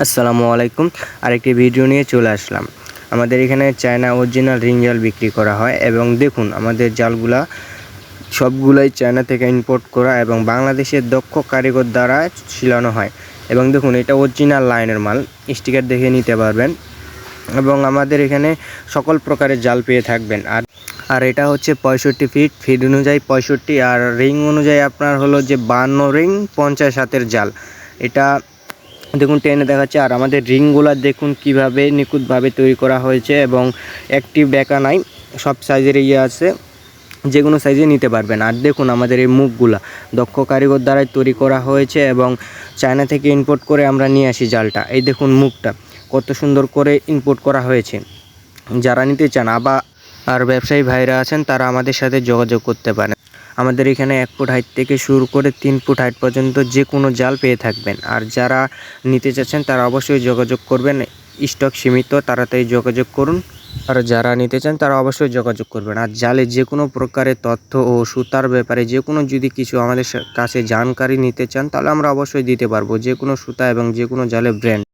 আসসালামু আলাইকুম। আরেকটি ভিডিও নিয়ে চলে আসলাম। আমাদের এখানে চায়না অরিজিনাল রিং জাল বিক্রি করা হয় এবং দেখুন আমাদের জালগুলা সবগুলাই চায়না থেকে ইম্পোর্ট করা এবং বাংলাদেশের দক্ষ কারিগর দ্বারা ছিলানো হয় এবং দেখুন এটা অরিজিনাল লাইনের মাল, স্টিকার দেখে নিতে পারবেন এবং আমাদের এখানে সকল প্রকারের জাল পেয়ে থাকবেন। আর এটা হচ্ছে 65 ফিট অনুযায়ী 65 আর রিং অনুযায়ী আপনার হলো যে 52 রিং 50 হাতের জাল। এটা দেখুন টেনে দেখাচ্ছে। আর আমাদের রিংগুলো দেখুন কিভাবে নিখুঁতভাবে তৈরি করা হয়েছে এবং একটি বেঁকা নাই, সব সাইজের আছে, যে কোনো সাইজে নিতে পারবেন। আর দেখুন আমাদের এই মুখগুলা দক্ষ কারিগর দ্বারাই তৈরি করা হয়েছে এবং চায়না থেকে ইম্পোর্ট করে আমরা নিয়ে আসি জালটা। এই দেখুন মুখটা কত সুন্দর করে ইম্পোর্ট করা হয়েছে। যারা নিতে চান আর ব্যবসায়ী ভাইরা আছেন তারা আমাদের সাথে যোগাযোগ করতে পারেন। আমাদের এখানে 1 ফুট হাইট থেকে শুরু করে 3 ফুট হাইট পর্যন্ত যে কোনো জাল পেয়ে থাকবেন। আর যারা নিতে চাচ্ছেন তারা অবশ্যই যোগাযোগ করবেন। স্টক সীমিত, তাড়াতাড়ি যোগাযোগ করুন। আর যারা নিতে চান তারা অবশ্যই যোগাযোগ করবেন। আর জালে যে কোনো প্রকারের তথ্য ও সুতার ব্যাপারে যে কোনো যদি কিছু আমাদের কাছে জানকারি নিতে চান তাহলে আমরা অবশ্যই দিতে পারবো, যে কোনো সুতা এবং যে কোনো জালের ব্র্যান্ড।